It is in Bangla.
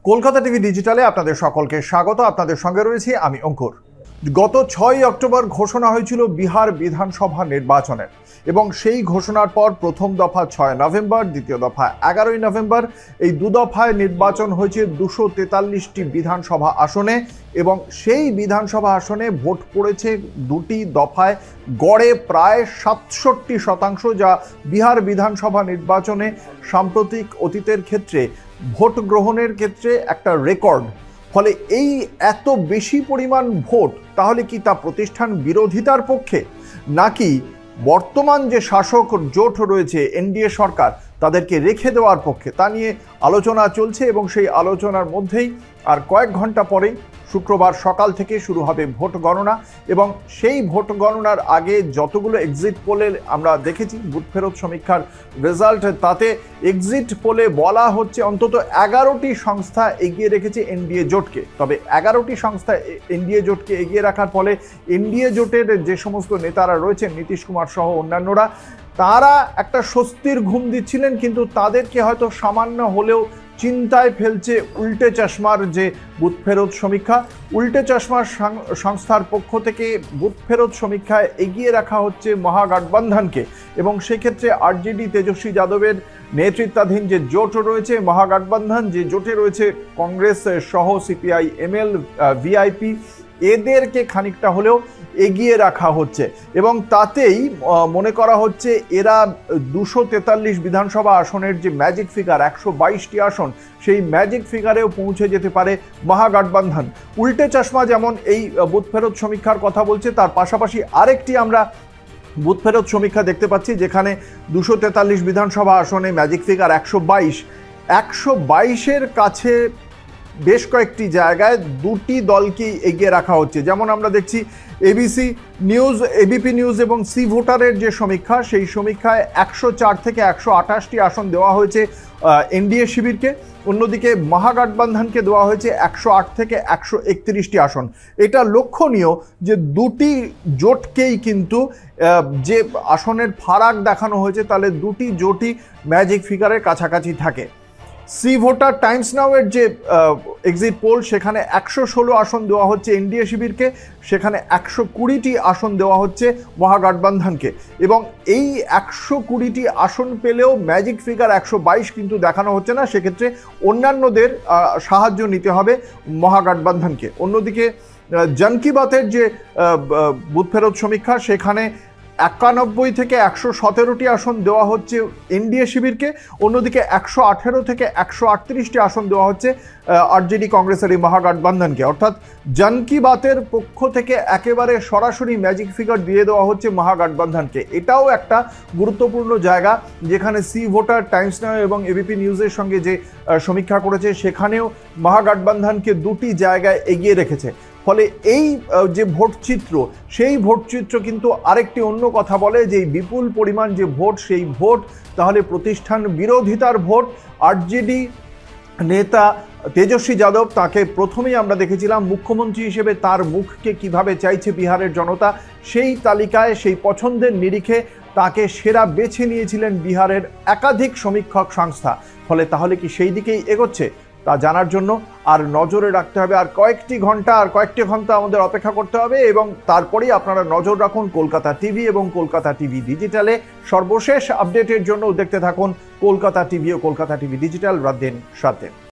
কলকাতা টিভি ডিজিটালে আপনাদের সকলকে স্বাগত। আপনাদের সঙ্গে রয়েছি আমি অঙ্কুর। গত 6 অক্টোবর ঘোষণা হয়েছিল বিহার বিধানসভা নির্বাচনের এবং সেই ঘোষণার পর প্রথম দফা 6 নভেম্বর, দ্বিতীয় দফা 11 নভেম্বর। এই দু দফায় নির্বাচন হয়েছে 243টি বিধানসভা আসনে এবং সেই বিধানসভা আসনে ভোট পড়েছে দুটি দফায় গড়ে প্রায় 67%, যা বিহার বিধানসভা নির্বাচনে সাম্প্রতিক অতীতের ক্ষেত্রে ভোট গ্রহণের ক্ষেত্রে একটা রেকর্ড। ফলে এই এত বেশি পরিমাণ ভোট তাহলে কি তা প্রতিষ্ঠান বিরোধিতার পক্ষে, নাকি বর্তমান যে শাসক জোট রয়েছে এনডিএ সরকার তাদেরকে রেখে দেওয়ার পক্ষে, তা নিয়ে আলোচনা চলছে। এবং সেই আলোচনার মধ্যেই আর কয়েক ঘন্টা পরেই শুক্রবার সকাল থেকে শুরু হবে ভোট গণনা এবং সেই ভোট গণনার আগে যতগুলো এক্সিট পোলে আমরা দেখেছি বুথ ফেরত সমীক্ষার রেজাল্ট, তাতে এক্সিট পোলে বলা হচ্ছে অন্তত 11টি সংস্থা এগিয়ে রেখেছে এনডিএ জোটকে। তবে 11টি সংস্থা এনডিএ জোটকে এগিয়ে রাখার ফলে এনডিএ জোটের যে সমস্ত নেতারা রয়েছেন, নীতিশ কুমার সহ অন্যান্যরা, তারা একটা স্বস্তির ঘুম দিচ্ছিলেন, কিন্তু তাদেরকে হয়তো সামান্য হলেও চিন্তায় ফেলছে উল্টে চশমার যে বুথ ফেরত সমীক্ষা। উল্টে চশমার সংস্থার পক্ষ থেকে বুথ ফেরত সমীক্ষায় এগিয়ে রাখা হচ্ছে মহাগঠবন্ধনকে এবং সেক্ষেত্রে আরজেডি তেজস্বী যাদবের নেতৃত্বাধীন যে জোট রয়েছে মহাগঠবন্ধন, যে জোটে রয়েছে কংগ্রেস সহ সিপিআই এমএল ভিআইপি, এদেরকে খানিকটা হলেও এগিয়ে রাখা হচ্ছে এবং তাতেই মনে করা হচ্ছে এরা 243 বিধানসভা আসনের যে ম্যাজিক ফিগার 122টি আসন, সেই ম্যাজিক ফিগারেও পৌঁছে যেতে পারে মহাগঠবন্ধন। উল্টে চশমা যেমন এই বুথ ফেরত সমীক্ষার কথা বলছে, তার পাশাপাশি আরেকটি আমরা বুথ ফেরত সমীক্ষা দেখতে পাচ্ছি যেখানে 243 বিধানসভা আসনে ম্যাজিক ফিগার 122-এর কাছে বেশ কয়েকটি জায়গায় দুটি দলকেই এগিয়ে রাখা হচ্ছে। যেমন আমরা দেখছি এবিপি নিউজ এবং সি ভোটারের যে সমীক্ষা, সেই সমীক্ষায় 104 থেকে 128টি আসন দেওয়া হয়েছে এনডিএ শিবিরকে, অন্যদিকে মহাগঠবন্ধনকে দেওয়া হয়েছে 108 থেকে 131টি আসন। এটা লক্ষণীয় যে দুটি জোটকেই কিন্তু যে আসনের ফারাক দেখানো হয়েছে, তাহলে দুটি জোটই ম্যাজিক ফিগারের কাছাকাছি থাকে। সি ভোটার টাইমস নাও এর যে এক্সিট পোল, সেখানে 116 আসন দেওয়া হচ্ছে এনডিএ শিবিরকে, সেখানে 120টি আসন দেওয়া হচ্ছে মহাগঠবন্ধনকে এবং এই 120টি আসন পেলেও ম্যাজিক ফিগার 122 কিন্তু দেখানো হচ্ছে না। সেক্ষেত্রে অন্যান্যদের সাহায্য নিতে হবে মহাগঠবন্ধনকে। অন্যদিকে জন কি বাতের যে বুথ ফেরত সমীক্ষা, সেখানে 91 থেকে 117টি আসন দেওয়া হচ্ছে এনডিএ শিবিরকে, অন্যদিকে 118 থেকে 138টি আসন দেওয়া হচ্ছে আরজেডি কংগ্রেসের এই মহাগঠবন্ধনকে। অর্থাৎ জন কি বাতের পক্ষ থেকে একেবারে সরাসরি ম্যাজিক ফিগার দিয়ে দেওয়া হচ্ছে মহাগঠবন্ধনকে। এটাও একটা গুরুত্বপূর্ণ জায়গা, যেখানে সি ভোটার টাইমস নাও এবং এবিপি নিউজের সঙ্গে যে সমীক্ষা করেছে সেখানেও মহাগঠবন্ধনকে দুটি জায়গায় এগিয়ে রেখেছে। ফলে এই যে ভোটচিত্র, সেই ভোটচিত্র কিন্তু আরেকটি অন্য কথা বলে যে বিপুল পরিমাণ যে ভোট, সেই ভোট তাহলে প্রতিষ্ঠান বিরোধিতার ভোট। আরজেডি নেতা তেজস্বী যাদব, তাকে প্রথমেই আমরা দেখেছিলাম মুখ্যমন্ত্রী হিসেবে, তার মুখকে কিভাবে চাইছে বিহারের জনতা, সেই তালিকায় সেই পছন্দের নিরিখে তাকে সেরা বেছে নিয়েছিলেন বিহারের একাধিক সমীক্ষক সংস্থা। ফলে তাহলে কি সেই দিকেই এগোচ্ছে, তা জানার জন্য আর নজরে রাখতে হবে। আর কয়েকটি ঘন্টা আমাদের অপেক্ষা করতে হবে এবং তারপরেই আপনারা নজর রাখুন কলকাতা টিভি এবং কলকাতা টিভি ডিজিটালে। সর্বশেষ আপডেটের জন্য দেখতে থাকুন কলকাতা টিভি ও কলকাতা টিভি ডিজিটাল রাত দিন 7।